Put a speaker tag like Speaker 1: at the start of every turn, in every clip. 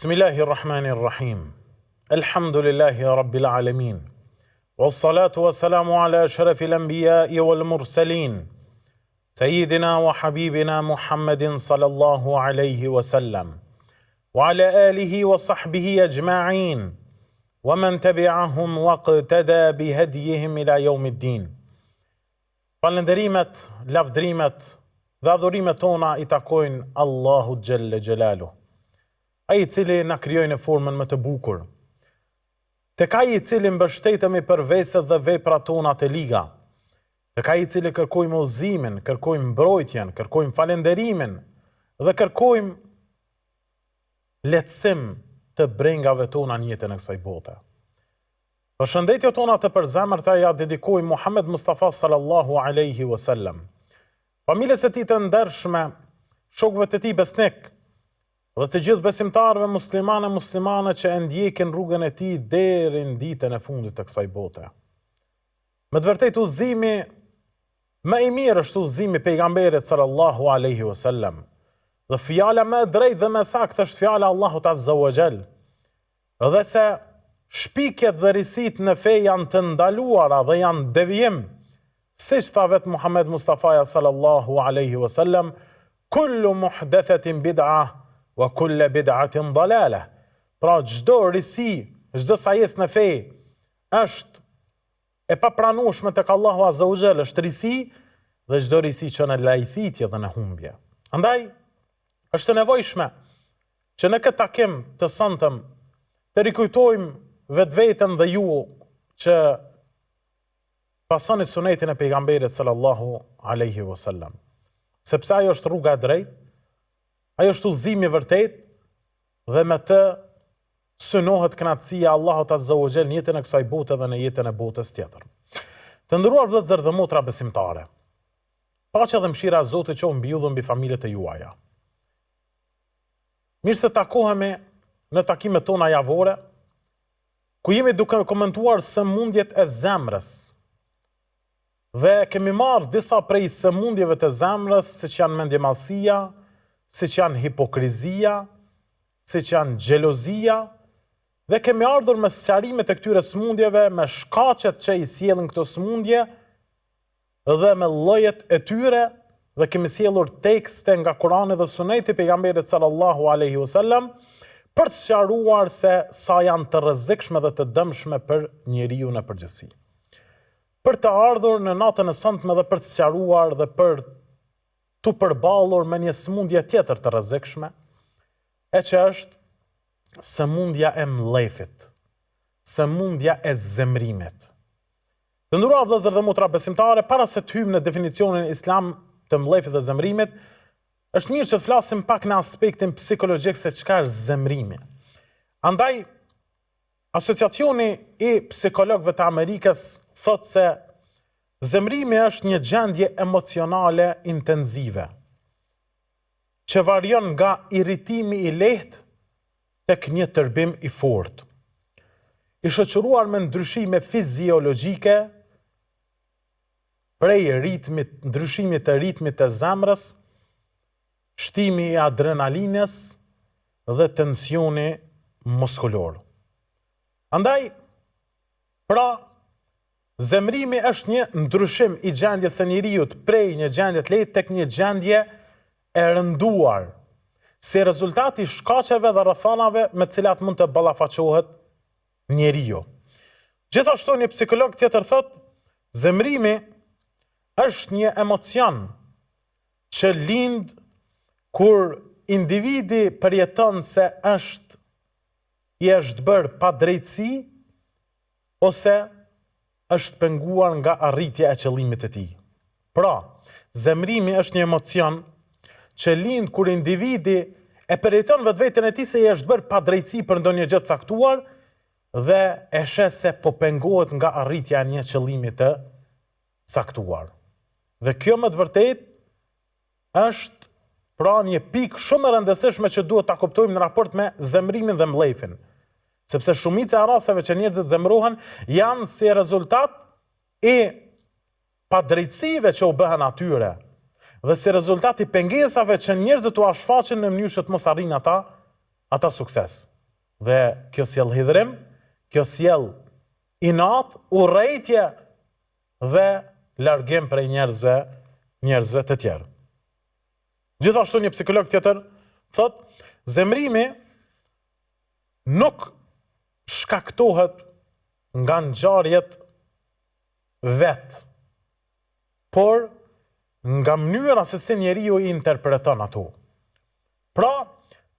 Speaker 1: Bismillahirrahmanirrahim. Elhamdulillahi rabbil alamin. Wassalatu wassalamu ala ashrafil anbiya'i wal mursalin. Sayyidina wa habibina Muhammadin sallallahu alayhi wa sallam. Wa ala alihi wa sahbihi ajma'in. Wa man tabi'ahum wa qtada bihadiyihim ila yawmiddin. Falënderimet, lavdrimet dhe adhurimet tona i takojnë Allahu Gjelle Gjelalu. Ai i cili na krijoi në formën më të bukur. Tek ai i cili mbështetemi për veset dhe veprat tona të liga. Tek ai i cili kërkojmë udhëzimin, kërkojmë mbrojtjen, kërkojmë falënderimin dhe kërkojmë lehtësim të brengave tona në jetën e kësaj bote. Përshëndetjet tona të përzemërta ja dedikojmë Muhammed Mustafa sallallahu alaihi wasallam, familjes së tij të ndershme, shokëve të tij besnik, dhe të gjithë besimtarëve muslimane që e ndjekin rrugën e tij deri në ditën e fundit të kësaj bote. Me të vërtetë udhëzimi më i mirë është udhëzimi i pejgamberit sallallahu alaihi wasallam. Dhe fjala më e drejtë dhe më saktë është fjala Allahut azza wa jall. Dhe se shpikjet dhe risit në fe janë të ndaluara dhe janë devijim, siç tha vetë Muhammed Mustafa sallallahu alaihi wasallam, kullu muhdathatin bid'ah wa kullu bid'atin dalalah. Pra çdo risi, çdo sajes në fe është e papranueshme tek Allahu azza wa jall, është risi, dhe çdo risi që në lajthitje dhe në humbje. Andaj është nevojshme që në këtë takim të sonte të rikujtojmë vetveten dhe ju që pasoni sunetin e pejgamberit sallallahu alaihi wasallam. Sepse ajo është rruga e drejtë, ajo është udhëzimi i vërtet, dhe me të synohet kënaqësia e Allahut azza wa jall në jetën e kësaj bote dhe në jetën e botës tjetër. Të nderuar vëllezër dhe motra besimtare, paqja dhe mëshira e Zotit qoftë mbi ju dhe mbi familjet e juaja. Mirë se takohemi në takimet tona javore, ku jemi duke komentuar sëmundjet e zemrës. Dhe kemi marrë disa prej sëmundjeve të zemrës, siç janë mendjemallësia, siç janë hipokrizia, siç janë xhelozia, dhe kemi ardhur me sqarimet e këtyre sëmundjeve, me shkaqet që i sjellin këto sëmundje dhe me llojet e tyre, dhe kemi sjellur tekste nga Kurani dhe Suneti i pejgamberit sallallahu alaihi wasallam për të sqaruar se sa janë të rrezikshme dhe të dëmshme për njeriu në përgjithësi. Për të ardhur në natën e sonte dhe për të sqaruar dhe për të përballur me një sëmundje tjetër të rrezikshme, e që është sëmundja e mllëfit, sëmundja e zemrimit. Të nderuar vëllezër dhe motra besimtare, para se të hyjmë në definicionin islam të mllëfit dhe zemrimit, është mirë që të flasim pak në aspektin psikologjik se çka është zemrimi. Andaj, Asociacioni i psikologëve të Amerikës thotë se zemrimi është një gjendje emocionale intenzive, që varion nga irritimi i lehtë tek një tërbim i fortë, i shoqëruar me ndryshime fiziologjike, prej ndryshimit të ritmit të zemrës, shtimi i adrenalinës dhe tensioni muskulor. Andaj, pra, zemrimi është një ndryshim i gjendjes së njeriut prej një gjendje të lehtë tek një gjendje e rënduar, si rezultati i shkaqeve dhe rrethonave me të cilat mund të ballafaqohet njeriu. Gjithashtu një psikolog tjetër thotë, zemrimi është një emocion që lind kur individi përjeton se i është bërë pa drejtësi ose është penguar nga arritja e qëllimit të tij. Pra, zemrimi është një emocion që lind kur individi e përjeton vetveten e tij se i është bërë pa drejtësi për ndonjë gjë të caktuar dhe e sheh se po pengohet nga arritja e një qëllimi të caktuar. Dhe kjo me të vërtetë është pra një pikë shumë e rëndësishme që duhet ta kuptojmë në raport me zemrimin dhe mllëfin. Sepse shumica e rasteve që njerëzit zemrohen janë si rezultat i padrejtësive që u bëhen atyre dhe si rezultat i pengesave që njerëzit u ashfaqen në mënyrë që të mos arrin ata sukses. Dhe kjo sjell hidhrim, kjo sjell inat, urrejtje dhe largim prej njerëzve të tjerë. Gjithashtu një psikolog tjetër thot, zemrimi nuk shkaktohet nga ngjarjet vet, por nga mënyra se si njeriu i interpreton ato. Pra,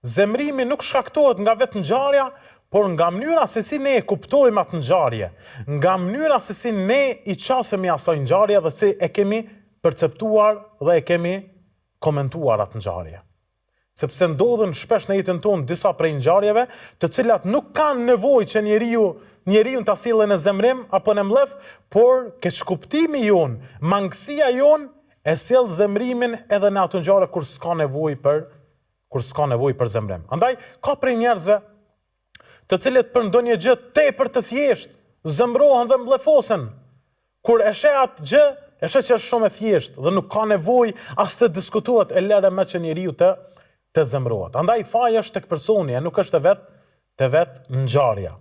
Speaker 1: zemrimi nuk shkaktohet nga vetë ngjarja, por nga mënyra se si ne e kuptojmë atë ngjarje, nga mënyra se si ne i qasemi asaj ngjarje dhe si e kemi perceptuar dhe e kemi komentuar atë ngjarje. Sepse ndodhen shpesh në jetën tonë disa prej ngjarjeve, të cilat nuk kanë nevojë që njeriu ta sillë në zemrim apo në mllef, por keqkuptimi jon, mangësia jon e sjell zemrimin edhe në ato ngjarje kur s'ka nevojë për zemrim. Andaj ka prej njerëzve të cilët për ndonjë gjë tepër të thjesht zemrohen dhe mblefosen. Kur e sheh atë gjë, e sheh që është shumë e thjeshtë dhe nuk ka nevojë as të diskutohet, e lëre me që njeriu të zemrohet. Andaj faji është tek personi, e nuk është te vetë ngjarja.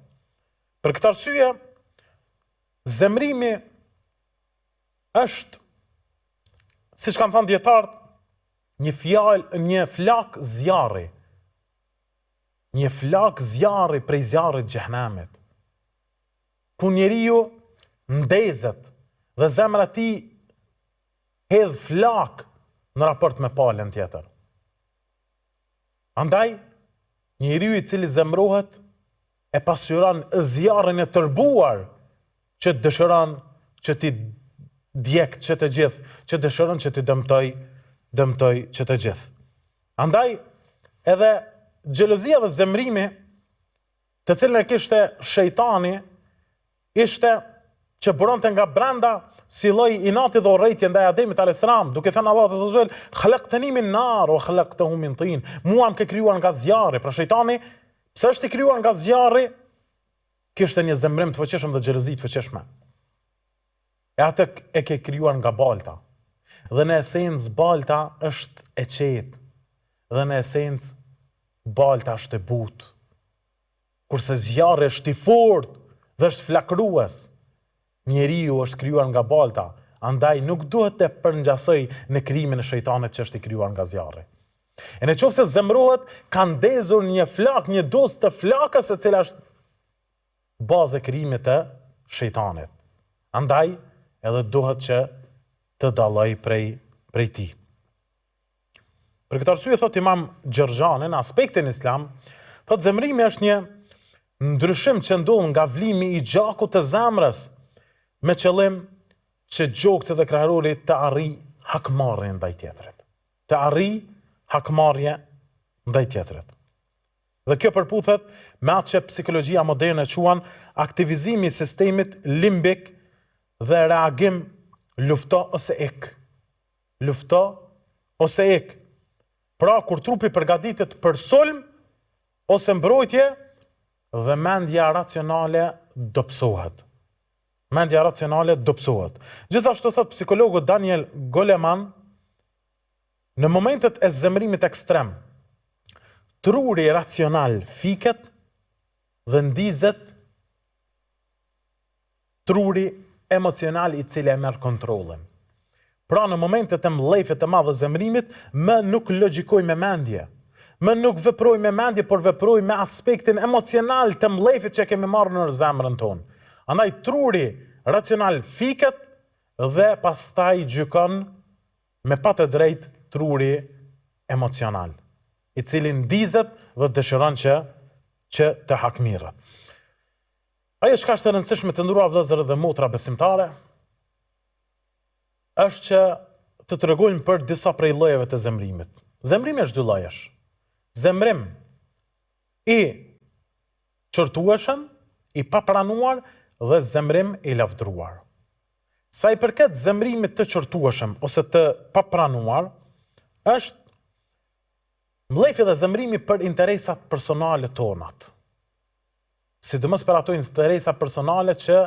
Speaker 1: Për këtë arsye, zemrimi është, siç kanë thënë dietarët, një flak zjarri. Një flak zjarri prej zjarrit xhehenamit. Ku njeriu ndezet dhe zemra e tij hedh flak në raport me palën tjetër. Andaj, njeriu i cili zemrohet e pasqyron zjarrin e tërbuar që dëshiron që ti djeg që të gjithë, që dëshiron që ti dëmtoj që të gjithë. Andaj, edhe xhelozia dhe zemrimi, të cilën e kishte shejtani, ishte që buronte nga brenda si lloj inati dhe urrejtje ndaj Ademit alayhis salam, duke thënë Allahu azza wa jall, "Khalaqtani min nar wa khalaqtahu min tin." Mua më ke krijuar nga zjarri. Pra shejtani, pse është i krijuar nga zjarri, kishte një zemrim të fuqishëm dhe xhelozi të fuqishme. E atë e ke krijuar nga balta. Dhe në esencë balta është e qetë. Dhe në esencë balta është e butë. Kurse zjarri është i fortë dhe është flakrues. Njeriu është krijuar nga balta, andaj nuk duhet të përngjasoj në krijimin e shejtanit që është i krijuar nga zjarri. E në qoftë se zemrohet, ka ndezur një flak, një dozë të flakës e cila është bazë e krijimit të shejtanit. Andaj, edhe duhet që të dalloj prej tij. Për këtë arsye thot Imam Gjergjani në aspektin islam, thot zemrimi është një ndryshim që ndodh nga vlimi i gjakut të zemrës, me qëllim që gjokët dhe krahërori të arrijë hakmarrje ndaj tjetrit. Të arrijë hakmarrje ndaj tjetrit. Dhe kjo përputhet me atë që psikologjia moderne quan aktivizimi i sistemit limbik dhe reagim lufto ose ik. Lufto ose ik. Pra, kur trupi përgatitet për sulm ose mbrojtje dhe mendja racionale dobësohet. Mendja racionale dobësohet. Gjithashtu thot psikologu Daniel Goleman, në momentet e zemrimit ekstrem, truri racional fiket dhe ndizet truri emocional i cili e merr kontrollin. Pra në momentet e mllejfit të madhe zemrimit, më nuk logjikoj me mendje. Më nuk veproj me mendje, por veproj me aspektin emocional të mllejfit që kemi marrë në zemrën tonë. Andaj truri racional fiket dhe pastaj gjykon me patë drejt truri emocional, i cili ndizet dhe dëshiron që të hakmirët. Ajo çka është e rëndësishme të nderuar vëllezër dhe motra besimtare, është që të tregojmë për disa prej llojeve të zemrimit. Zemrimi është dy llojesh. Zemrim i çortueshëm, i papranuar dhe zemrim i lavdruar. Sa i përket zemrimit të çortueshëm ose të papranuar, është mllejfi dhe zemrimi për interesat personale tonat. Sidomos për ato interesa personale që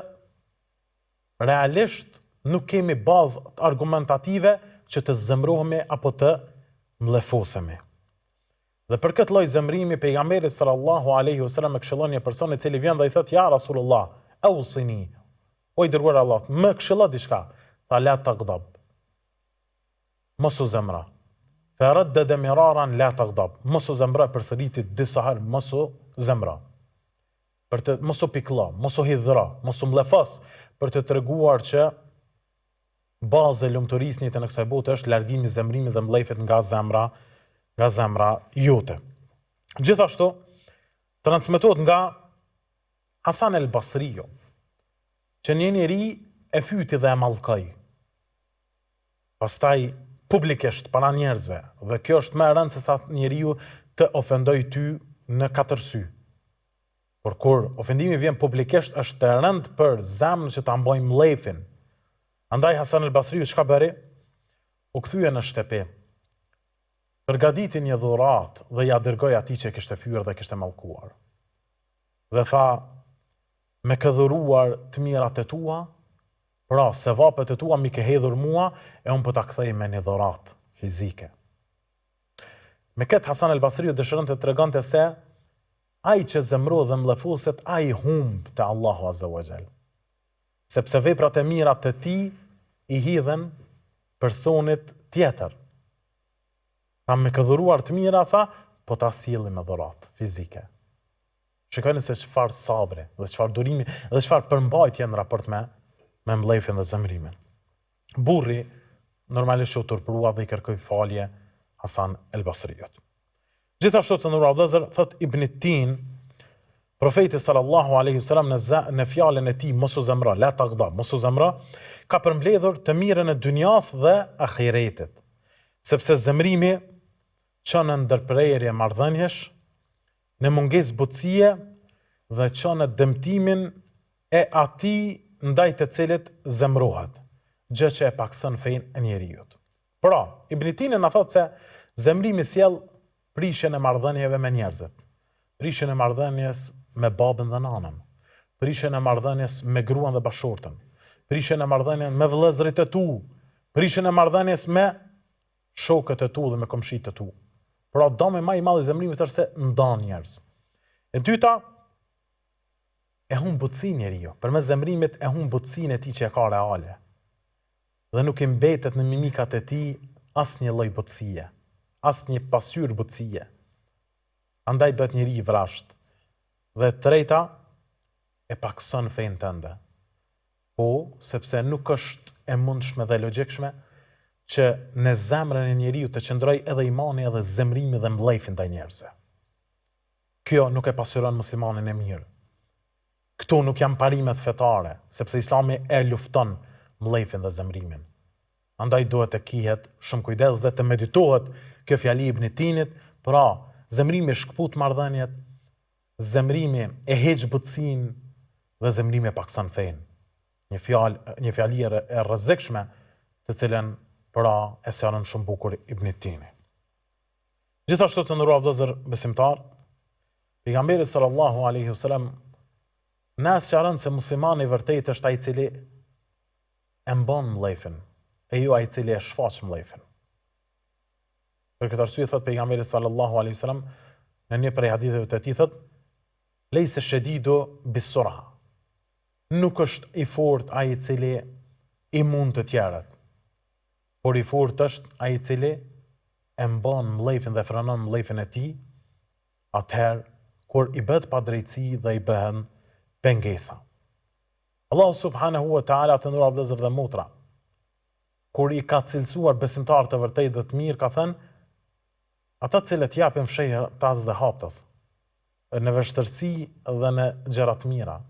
Speaker 1: realisht nuk kemi bazë argumentative që të zemrohemi apo të mllefosemi. Dhe për këtë lloj zemrimi pejgamberi sallallahu alaihi wasallam e këshillon një person I cili vjen dhe I thotë ja Rasulullah, ausini, o I dërguar Allah, më këshillo diçka. Tha la taghdab. Mos u zemra. Fa raddada miraran la taghdab. Mos u zemra përsëriti disa herë, mos u zemra. Për të mos u pikëllo, mos u hidhra, mos u mllafos, për të treguar që baza e lumturisë në kësaj bote është largimi I zemrimit dhe mllëfit nga zemra jote. Gjithashtu transmetohet nga Hasan el-Basriu që një njeri e fyti dhe e mallkoi. Pastaj publikisht para njerëzve, dhe kjo është më e rëndë se sa njeriu të ofendoj ty në katër sy. Por kur ofendimi vjen publikisht është të rëndë për zemrën që ta mbojmë mllëfin. Andaj Hasan el-Basriu çka bëri? U kthye në shtëpi. Përgatiti një dhuratë dhe ja dërgoi atij që kishte fyer dhe kishte mallkuar. Dhe tha, me ke dhuruar të mirat e tua, pra se vapet e tua mi ke hedhur mua, e unë po ta kthej me një dhuratë fizike. Me këtë Hasan el-Basriu dëshiron të tregonte se ai që zemro dhe mllëfuset, ai humb te Allahu Azza wa Jall. Sepse veprat e mira të tij I hidhen personit tjetër. Ta me ke dhuruar të mira, tha, po ta sjellim me dhuratë fizike. Shikoni se çfarë sabri, dhe çfarë durimi, dhe çfarë përmbajtje në raport me mllëfin dhe zemrimin. Burri normalisht u turpërua dhe I kërkoi falje Hasan el-Basriut. Gjithashtu të nderuar vëllezër, thot Ibn Tin, profeti sallallahu alaihi wasallam në fjalën e tij mos u zemra, la taghdab, mos u zemra, ka përmbledhur të mirën e dynjas dhe ahiretit. Sepse zemrimi çon në ndërprerje marrëdhëniesh, në mungesë butësie dhe çon në dëmtimin e atij ndaj të cilit zemrohet, gjë që e pakson fenë e njerëzit. Pra, Ibn Tini na thotë se zemrimi sjell prishjen e marrëdhënieve me njerëzit, prishjen e marrëdhënies me babën dhe nanën, prishjen e marrëdhënies me gruan dhe bashortën, prishjen e marrëdhënies me vëllezërit e tu, prishjen e marrëdhënies me shokët e tu dhe me komshitë e tu. Pra, dëmi më I madh I zemrimit është se ndan njerëz. E dyta, e humb butësinë njeriu. Përmes zemrimit e humb butësinë e tij që e ka reale. Dhe nuk I mbetet në mimikat e tij asnjë lloj butësie, asnjë pasqyrë butësie. Andaj bëhet njeri I vrasht. Dhe treta, e pakson fenë tënde. Po, sepse nuk është e mundshme dhe logjikshme që në zemrën e njeriu të qëndroj edhe imani edhe zemrimi dhe mllëfi ndaj njerëzve. Kjo nuk e pasuron muslimanin e mirë. Këtu nuk janë parimet fetare, sepse Islami e lufton mllëfin dhe zemrimin. Andaj duhet të kihet shumë kujdes dhe të meditohet kjo fjali I Ibn Tinit, pra zemrimi shkput marrëdhëniet, zemrimi e heq butësinë dhe zemrimi e pakson fenë. Një fjali e rrezikshme të cilën pra e sjaron shumë bukur Ibn Tini. Gjithashtu të nderuar vëllezër besimtar, pejgamberi sallallahu alaihi wasallam na sjaron se muslimani I vërtet është ai I cili e mban mllëfin, e jo ai I cili e shfaq mllëfin. Për këtë arsye thot pejgamberi sallallahu alaihi wasallam në një prej haditheve të tij thot: "Leysa shadidu bis-sur'a." Nuk është I fortë ai I cili I mund të tjerët, por I fortë është ai I cili e mban mllëfin dhe frenon mllëfin e tij, atëherë kur I bëhet padrejtësi dhe I bëhen pengesa. Allahu subhanahu wa taala të nderuar vëllezër dhe motra, kur I ka cilësuar besimtarët e vërtetë dhe të mirë, ka thënë: ata cilët japin fshehtas dhe haptas, në vështirësi dhe në gjëra të mira,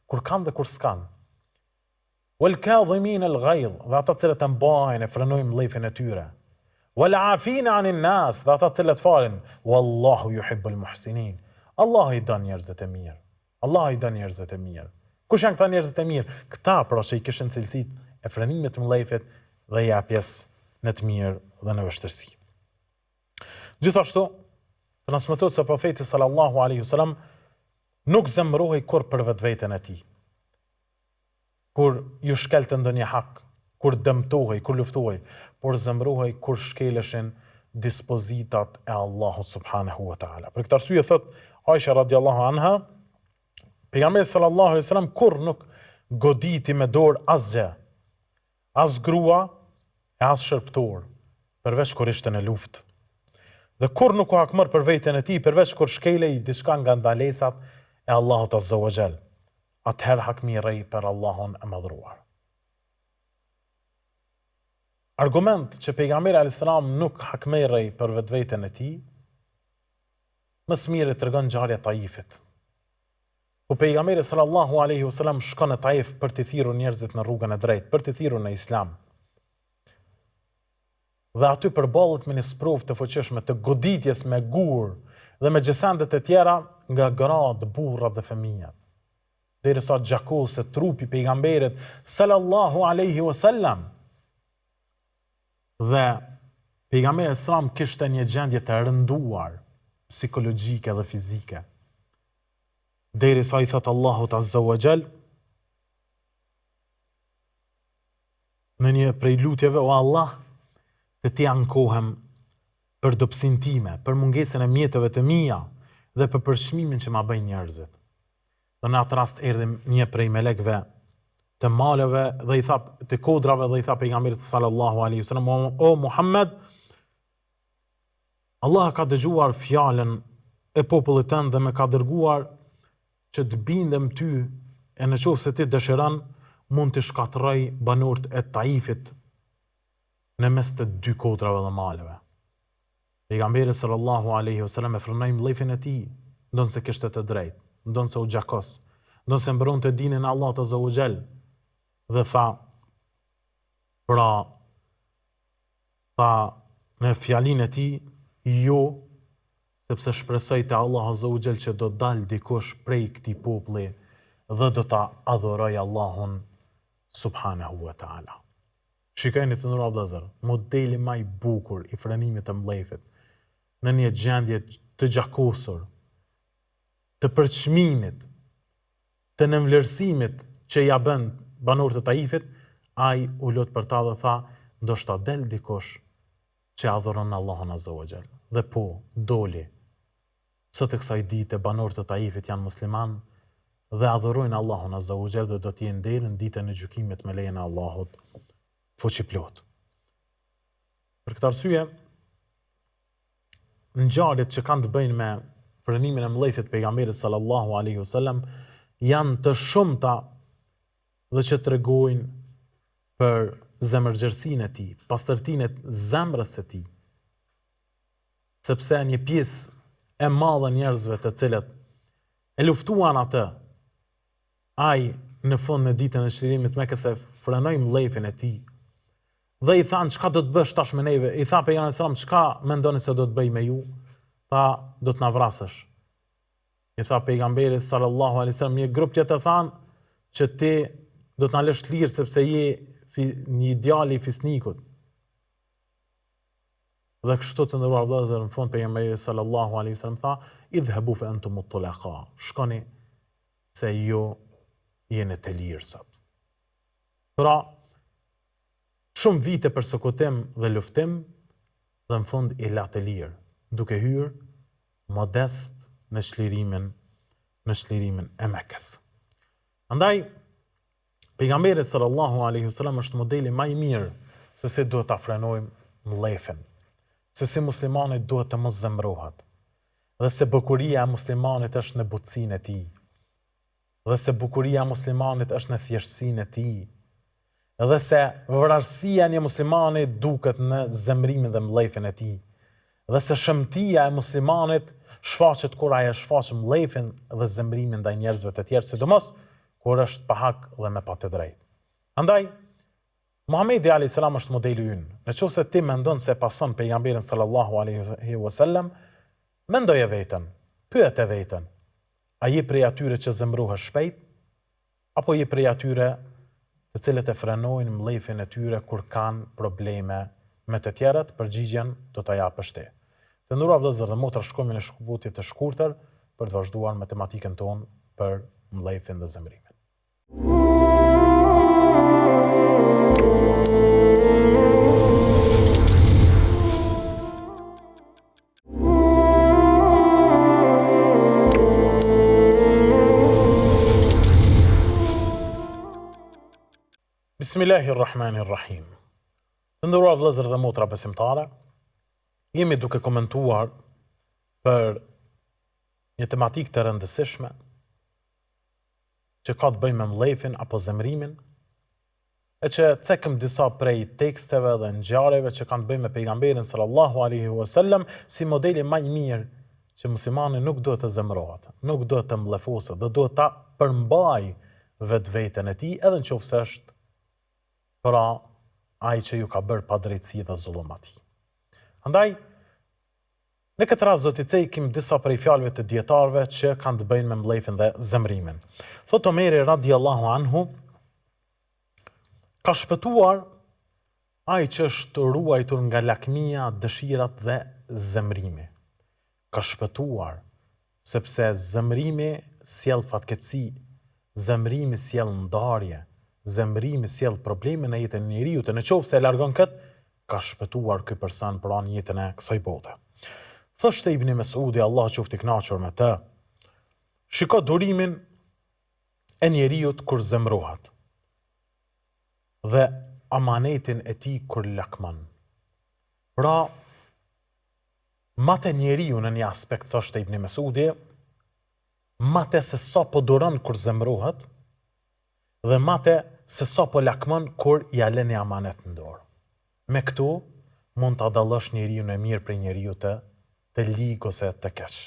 Speaker 1: kur kanë dhe kur s'kan. Wal kadhimin al ghayz, dhe ata cilët e mbajnë e frenojnë mllëfin e tyre. Wal afina anin nas, dhe ata cilët falin. Wallahu yuhibbul muhsinin. Allah I don njerëzit e mirë. Allah I don njerëzit e mirë. Kush janë këta njerëzit e mirë? Këta pra që I kishin cilësitë e frenimit të mllëfit dhe japjes në të mirë dhe në vështirësi. Gjithashtu, transmetohet se profeti sallallahu alaihi wasallam nuk zemrohej kur për vetveten e tij. Kur ju shkelte ndonjë hak, kur dëmtohej, kur luftohej, por zemrohej kur shkeleshin dispozitat e Allahut subhanahu wa taala. Për këtë arsye thot Aisha radiallahu anha, pejgamberi sallallahu alaihi wasallam kur nuk goditi me dorë asgjë, as grua e as shërptor, përveç kur ishte në luftë. Dhe kur nuk u hakmër për veten e tij, përveç kur shkelej diçka nga ndalesat e Allahut azza wa jall. Atëherë hakmirej për Allahun e madhruar. Argument që pejgamberi alayhis salam nuk hakmerej për vetveten e tij, më së miri tregon ngjarja e Taifit. Ku pejgamberi sallallahu alaihi wasallam shkon në Taif për të thirrur njerëzit në rrugën e drejtë, për të thirrur në Islam. Dhe aty përballet me një sprovë të fuqishme të goditjes me gur dhe me gjesendet e tjera nga gratë, burrat dhe fëmijët. Derisa gjakose trupi pejgamberit sallallahu alaihi wasallam. Dhe pejgamberi sallam kishte një gjendje të rënduar psikologjike dhe fizike. Derisa i thot Allahut azza wa jall në një prej lutjeve, o Allah, të ti ankohem për dobësinë time, për mungesën e mjeteve të mia dhe për përçmimin që ma bëjnë njerëzit. Dhe në atë rast erdhi një prej melekëve të maleve dhe i tha të kodrave dhe i tha pejgamberit sallallahu alaihi wasallam, o Muhammed, Allah ka dëgjuar fjalën e popullit tënd dhe më ka dërguar që të bindem ty, e në qoftë se ti dëshiron, mund të shkatërroj banorët e Taifit në mes të dy kodrave dhe maleve. Pejgamberi sallallahu alaihi wasallam e frenoi mllëfin e tij, ndonse kishte të drejtë, ndonse u gjakos, ndonse mbronte dinin e Allahut azza wa jall, dhe tha në fjalinë e tij, jo, sepse shpresoj te Allahu azza wa jall që do dal dikush prej këtij populli dhe do ta adhuroj Allahun subhanahu wa taala. Shikojeni të nderuar vëllezër, modeli më i bukur i frenimit të mllëfit në një gjendje të gjakosur, të përçmimit, të nënvlerësimit që ja bën banorët e Taifit, ai u lot për ta dhe tha, ndoshta del dikush që adhuron Allahun azza wa jall. Dhe po, doli. Sot e kësaj dite banorët e Taifit janë musliman dhe adhurojnë Allahun azza wa jall dhe do të jenë deri në ditën e gjykimit me lejen e Allahut fuqiplot. Për këtë arsye, ngjarjet që kanë të bëjnë me frenimin e mllëfit pejgamberit sallallahu alaihi wasallam janë të shumta dhe që tregojnë për zemërgjërsinë e tij, pastërtinë e zemrës së tij. Sepse një pjesë e madhe njerëzve të cilët e luftuan atë, ai në fund në ditën e shërimit me këse frenoi mllëfin e tij. Dhe i thanë, çka do të bësh tash me neve? I tha pejgamberi sallallahu alaihi wasallam, çka mendoni se do të bëj me ju? Tha, do të na vrasësh. I tha pejgamberi sallallahu alaihi wasallam, një grup tjetër thanë që ti do të na lësh të lirë sepse je një djalë i fisnikut. Dhe kështu të nderuar vëllezër, në fund pejgamberi sallallahu alaihi wasallam tha, idhhabu fa antum mutlaqa. Shkoni se ju jeni të lirë sot. Pra, shumë vite përsekutim dhe luftim, dhe në fund i la të lirë, duke hyrë modest në çlirimin e Mekës. Andaj, pejgamberi sallallahu alaihi wasallam është modeli më i mirë se si duhet ta frenojmë mllëfin, se si muslimani duhet të mos zemrohet, dhe se bukuria e muslimanit është në butësinë e tij, dhe se bukuria e muslimanit është në thjeshtësinë e tij, dhe se vrarësia e një muslimani duket në zemrimin dhe mllëfin e tij, dhe se shëmtia e muslimanit shfaqet kur ai e shfaq mllëfin dhe zemrimin ndaj njerëzve të tjerë, sidomos kur është pa hak dhe me pa të drejtë. Andaj, Muhamedi alayhis salam është modeli ynë. Nëse ti mendon se pason pejgamberin sallallahu alaihi wasallam, mendoje veten, pyet e veten. A je prej atyre që zemrohen shpejt, apo je prej atyre të cilët e frenojnë mllëfin e tyre kur kanë probleme me të tjerët? Përgjigjen do ta japësh ti. Të nderuar vëllezër dhe motra, shkojmë në shkëputje të shkurtër për të vazhduar me tematikën tonë për mllëfin dhe zemrimin. Bismillahirrahmanirrahim. Të nderuar vëllezër dhe motra besimtare, jemi duke komentuar për një tematikë të rëndësishme që ka të bëjë me mllëfin apo zemrimin, e që cekëm disa prej teksteve dhe ngjarjeve që kanë të bëjnë me pejgamberin sallallahu alaihi wasallam si modeli më i mirë që muslimani nuk duhet të zemrohet, nuk duhet të mllëfoset, dhe duhet ta përmbajë vetveten e tij, edhe nëse është pra ai që ju ka bërë padrejtësi dhe zullum atij. Andaj, në këtë rast do t'i cekim disa prej fjalëve të dietarëve që kanë të bëjnë me mllëfin dhe zemrimin. Thot Omeri radiallahu anhu, ka shpëtuar ai që është ruajtur nga lakmia, dëshirat dhe zemrimi. Ka shpëtuar sepse zemrimi sjell fatkeqësi, zemrimi sjell ndarje, zemrimi sjell probleme në jetën e njeriu, të nëse e largon këtë, ka shpëtuar ky person pra në jetën e kësaj bote. Thoshte Ibn Mesudi, Allah qoftë i kënaqur me të, shiko durimin e njeriu kur zemrohet dhe amanetin e tij kur lakmon. Pra, mate njeriu në një aspekt, thoshte Ibn Mesudi, mate se sa po duron kur zemrohet, dhe mate se sa po lakmon kur ja lën një amanet në dorë. Me këtu mund ta dallosh njeriu në mirë prej njeriu të ligë ose të keq.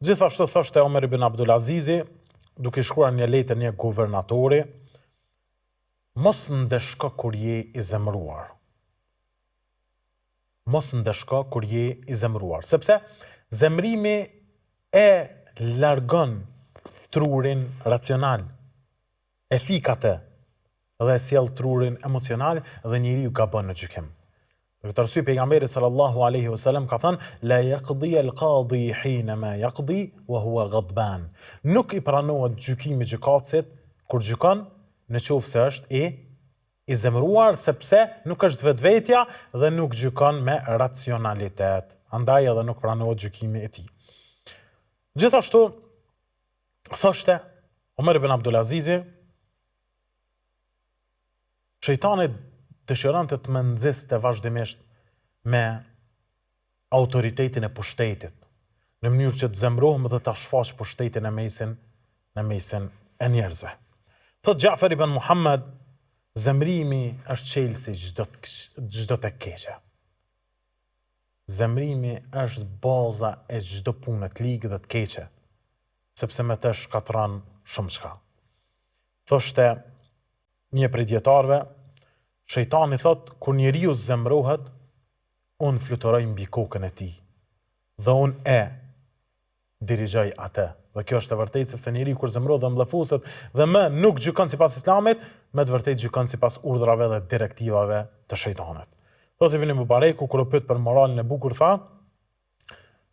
Speaker 1: Gjithashtu thoshte Omer ibn Abdulazizi, duke shkruar një letër një guvernatori, mos ndeshko kur je i zemruar. Mos ndeshko kur je i zemruar, sepse zemrimi e largon trurin racional, e fikate dhe sjell trurin emocional dhe njeriu gabon në gjykim. Për këtë arsye pejgamberi sallallahu alaihi wasallam ka thënë: la yaqdi al-qadi hina ma yaqdi wa huwa ghadban. Nuk i pranohet gjykimi gjykatësit kur gjykon, nëse është i zemruar, sepse nuk është vetvetja dhe nuk gjykon me racionalitet. Andaj edhe nuk pranohet gjykimi e tij. Gjithashtu thoshte Omer ibn Abdulazizi, shejtani dëshiron të më nxiste vazhdimisht me autoritetin e pushtetit, në mënyrë që të zemrohem dhe ta shfaq pushtetin në mesin e njerëzve. Thot Ja'far ibn Muhammad, zemrimi është çelësi çdo të keqe. Zemrimi është baza e çdo pune të ligë dhe të keqe, sepse me të shkatron shumë çka. Thoshte një prej dietarëve, shejtani thot, kur njeriu zemrohet, unë fluturoj mbi kokën e tij dhe unë dirigjoj atë. Dhe kjo është e vërtetë, sepse njeriu kur zemrohet dhe mllëfoset dhe më nuk gjykon sipas Islamit, me të vërtetë gjykon sipas urdhrave dhe direktivave të shejtanit. Thot Ibn Mubareku, kur u pyet për moralin e bukur, tha: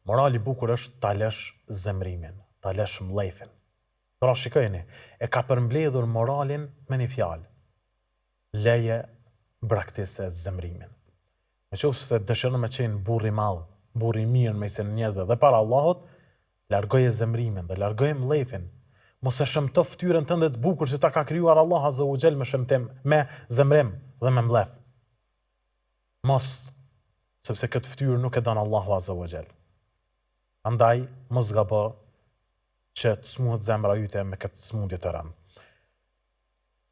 Speaker 1: morali i bukur është ta lësh zemrimin, ta lësh mllëfin. Pra shikojeni, e ka përmbledhur moralin me një fjalë: leje braktise zemrimin. Nëse dëshiron me qenë burr i madh, burr i mirë mesin e njerëzve dhe para Allahut, largoje zemrimin dhe largoje mllëfin. Mos e shëmto fytyrën tënde të bukur që ta ka krijuar Allah Azza wa Jall me shëmtim, me zemrim dhe me mllëf. Mos, sepse këtë fytyrë nuk e don Allahu Azza wa Jall. Andaj mos gabo që të smuhet zemra yte me këtë smundje të rëndë.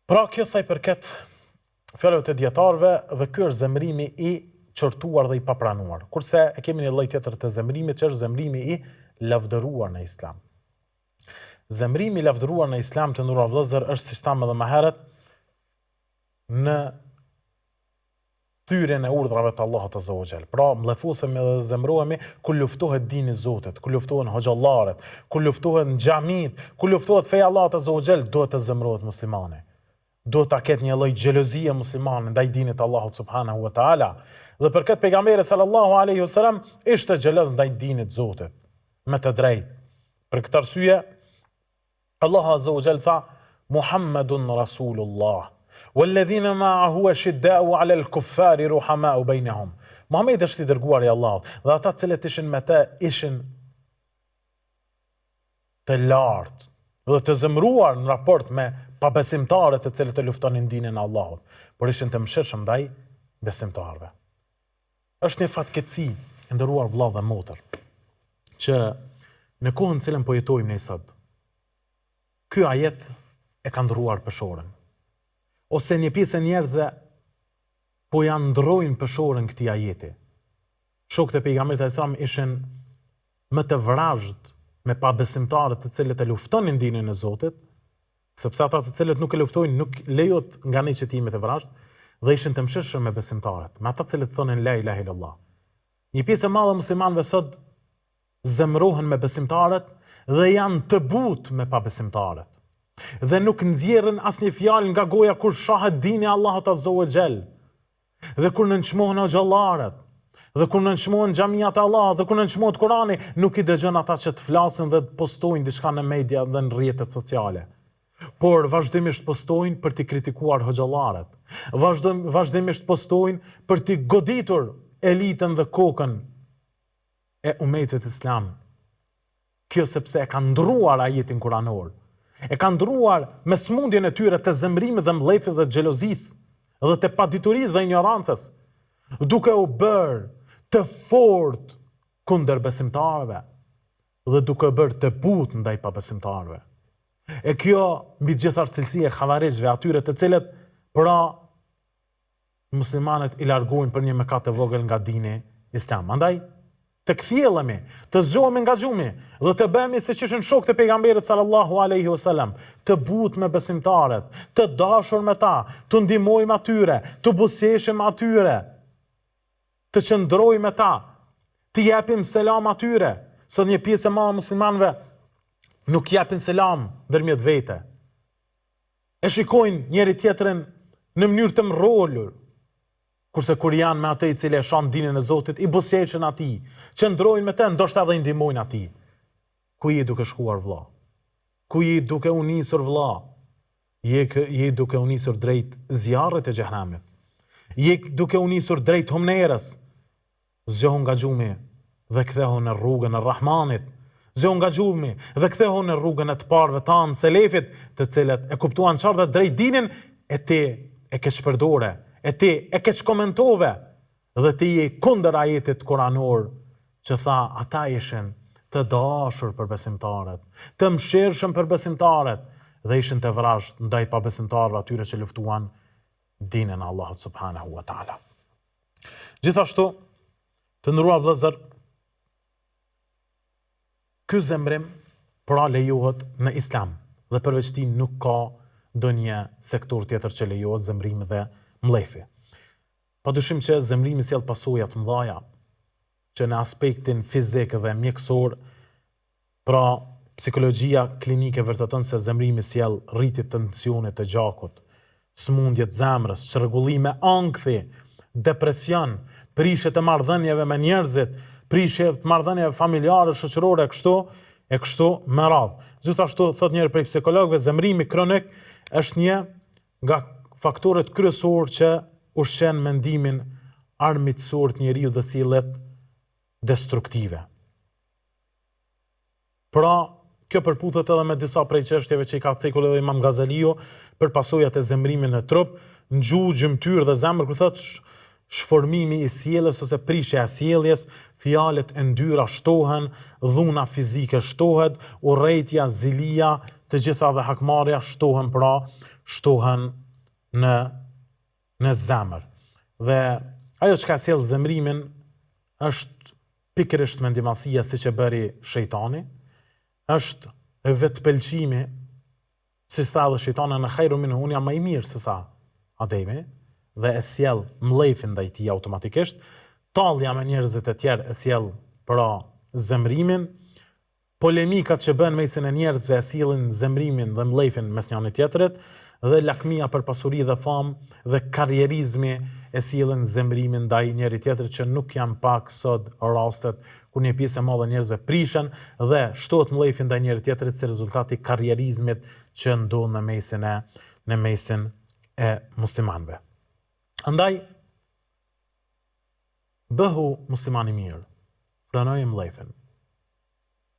Speaker 1: Pra kjo sa i përket fjalëve të dietarëve, dhe ky është zemrimi i qortuar dhe i papranuar. Kurse e kemi një lloj tjetër të zemrimit, që është zemrimi i lavdëruar në Islam. Zemrimi i lavdëruar në Islam, të nderuar vëllezër, është siç thamë edhe më herët, në thyrjen e urdhrave të Allahut Azza wa Jall. Pra, mllëfosemi dhe zemrohemi kur luftohet dini i Zotit, kur luftohen hoxhallarët, kur luftohen xhamit, kur luftohet feja e Allahut Azza wa Jall, duhet të zemrohet muslimani. Duhet ta ketë një lloj xhelozie muslimani ndaj dinit të Allahut subhanahu wa taala. Dhe për këtë pejgamberi sallallahu alaihi wasallam ishte xheloz ndaj dinit të Zotit, me të drejtë. Për këtë arsye Allahu Azza wa Jall tha: Muhammedun Rasulullah, walladhina ma'ahu ashidda'u 'ala al-kuffari ruhama'u bainahum. Muhamedi është i dërguar i Allahut, dhe ata të cilët ishin me të ishin të lartë dhe të zemruar në raport me pabesimtarët të cilët e luftonin dinën e Allahut, por ishin të mëshirshëm ndaj besimtarëve. Është një fatkeqësi, nderuar vëlla dhe motër, që në kohën cilën po jetojmë ne sot, ky ajet e ka ndrruar peshorën. Ose një pjesë e njerëzve po ja ndrojnë peshorën këtij ajeti. Shokët e pejgamberit sallallahu alajhi wasallam ishin më të vrazhd me pabesimtarët të cilët e luftonin dinën e Zotit, sepse ata të cilët nuk e luftojnë nuk lejohet nga ne qëtimet e vrazhd, dhe ishin të mëshirshëm me besimtarët, me ata të cilët thonin la ilaha illallah. Një pjesë e madhe e muslimanëve sot zemrohen me besimtarët dhe janë të butë me pabesimtarët. Dhe nuk nxjerrin asnjë fjalë nga goja kur shahet dini i Allahut azza wa xal. Dhe kur nënçmohen xhallarët, dhe kur nënçmohen xhamiat e Allahut, dhe kur nënçmohet Kurani, nuk i dëgjon ata që të flasin dhe të postojnë diçka në media dhe në rrjetet sociale. Por vazhdimisht postojnë për të kritikuar xhallarët. Vazhdimisht postojnë për të goditur elitën dhe kokën e umetit islam. Kjo sepse e ka ndruar ajetin kuranor. E ka ndruar me smundjen e tyre të zemrimit dhe mbledhjeve dhe xhelozisë dhe të paditurisë dhe ignorancës, duke u bërë të fortë kundër besimtarëve dhe duke bërë të butë ndaj pabesimtarëve. E kjo mbi gjithar cilësi e xhavarixhëve, atyre të cilët pra muslimanët i largojnë për një mëkat të vogël nga dini islam. Andaj të kthjellemi, të zgjohemi nga xhumi dhe të bëhemi siç ishin shokët e pejgamberit sallallahu alaihi wasallam, të butë me besimtarët, të dashur me ta, të ndihmojmë atyre, të buzëqeshim atyre, të qëndrojmë me ta, të japim selam atyre. Sot një pjesë e madhe e muslimanëve nuk japin selam ndërmjet vete. E shikojnë njëri tjetrin në mënyrë të mrolur, kurse kur janë me atë i cili e shon dinën e Zotit, i buzëqeshin atij, qëndrojnë me të, ndoshta edhe i ndihmojnë atij. Ku je duke shkuar vëlla? Ku je duke u nisur vëlla? Je duke u nisur drejt zjarrit e xhehenamit. Je duke u nisur drejt humnerës. Zgjohu nga xhumi dhe kthehu në rrugën e Rahmanit. Zgjohu nga xhumi dhe kthehu në rrugën e të parëve tanë, selefit, të cilët e kuptuan çfarë drejt dinin, e ti e ke shpërdore, e ti e ke komentove, dhe ti je kundër ajetit kuranor që tha ata ishin të dashur për besimtarët, të mëshirshëm për besimtarët, dhe ishin të vrazhd ndaj pabesimtarëve atyre që luftuan dinën e Allahut subhanahu wa taala. Gjithashtu, të nderuar vëllezër, ky zemrim pra lejohet në islam dhe përveç tij nuk ka ndonjë sektor tjetër që lejohet zemrimi dhe mbledhje. Padyshim që zemrimi sjell pasoja të mëdha që në aspektin fizik dhe mjekësor, pra psikologjia klinike vërteton se zemrimi sjell rritje të tensionit të gjakut, smundje të zemrës, çrregullime ankthi, depresion, prishje të marrëdhënieve me njerëzit, prishje të marrëdhënieve familjare, shoqërore, kështu me radhë. Gjithashtu thot njëri prej psikologëve, zemrimi kronik është një nga faktorët kryesor që ushqen mendimin armiqësor të njeriu dhe sillet destruktive. Pra, kjo përputhet edhe me disa prej çështjeve që i ka cekur edhe Imam Gazaliu për pasojat e zemrimit në trup, në gjuhë, gjymtyr dhe zemër, kur thotë shformimi i sjelljes ose prishja e sjelljes, fjalët e ndyra shtohen, dhuna fizike shtohet, urrejtja, zilia, të gjitha dhe hakmarrja shtohen në zemër. Dhe ajo që ka sjell zemrimin është pikërisht mendimasia siç e bëri shejtani, është vetpëlqimi, si tha dhe shejtani në khairu minhu, unë jam më i mirë se sa Ademi, dhe e sjell mlefin ndaj tij automatikisht, tallja me njerëzit e tjerë e sjell pra zemrimin, polemikat që bën mesin e njerëzve e sjellin zemrimin dhe mlefin mes njëri tjetrit, dhe lakmia për pasuri dhe famë dhe karrierizmi e sjellin zemrimin ndaj njëri tjetrit, që nuk janë pak sot rastet kur një pjesë e madhe e njerëzve prishen dhe shtohet mlefin ndaj njëri tjetrit si rezultati i karrierizmit që ndodh në mesin e muslimanëve. Andaj, bëhu muslimani mirë, pranoj mlefin,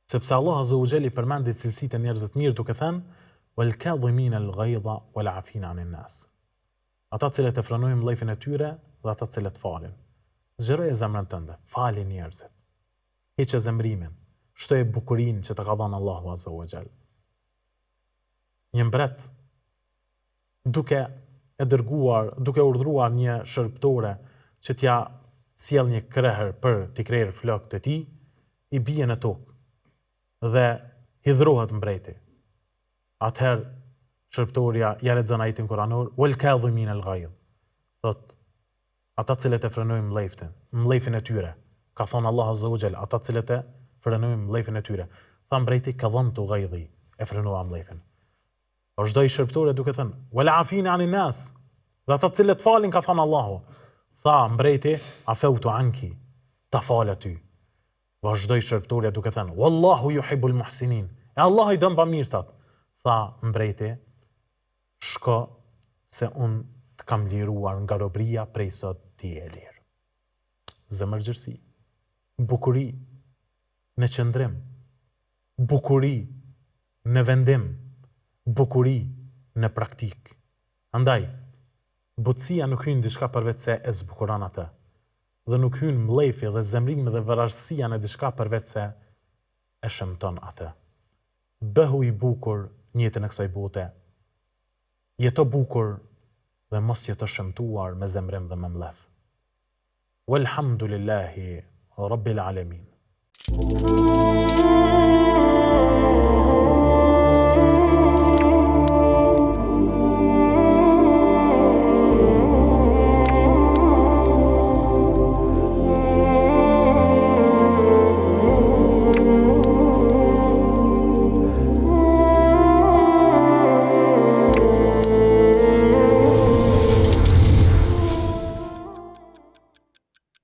Speaker 1: sepse Allah azza wa jalla përmendi cilësitë e njerëzve të mirë duke thënë wal kadhimin al-ghayza wal afina 'anil nas. Ata cilët e frenojnë mllëfin e tyre dhe ata cilët falin. Zgjeroje zemrën tënde, fali njerëzit. Hiqe zemrimin, shtoje bukurinë që të ka dhënë Allahu Azza wa Jall. Një mbret duke urdhruar një shërbëtore që t'ja sjell një krehër për t'i krerë flokët e tij, i bie në tokë dhe hidhrohet mbreti. Atëherë shërbëtoria ja lexon ajetin kuranor, wal kadhimin al-ghayz. Thot, ata cilët e frenojnë mllëfin e tyre, ka thonë Allahu Azza wa Jall, ata cilët e frenojnë mllëfin e tyre. Tha mbreti, kadhamtu ghayzi, e frenova mllëfin. Vazhdoi shërbëtore duke thënë, wal afina 'anil nas. Dhe ata cilët falin, ka thënë Allahu. Tha mbreti, afautu anki, ta fal aty. Vazhdoi shërbëtoria duke thënë, wallahu yuhibbul muhsinin. E Allah i don bamirësat. Tha mbreti, shko se unë të kam liruar nga robëria prej sot ti e lirë. Zemërgjërsi, bukuri në qëndrim, bukuri në vendim, bukuri në praktik. Andaj, butësia nuk hyn diçka përveç se e zbukuron atë. Dhe nuk hyn mllëfi dhe zemrimi dhe varësia në diçka përveç se e shëmton atë. Bëhu i bukur në jetën e kësaj bote. Jeto bukur dhe mos jeto shëmtuar me zemrim dhe me mllëf. Walhamdulillahi Rabbil Alamin.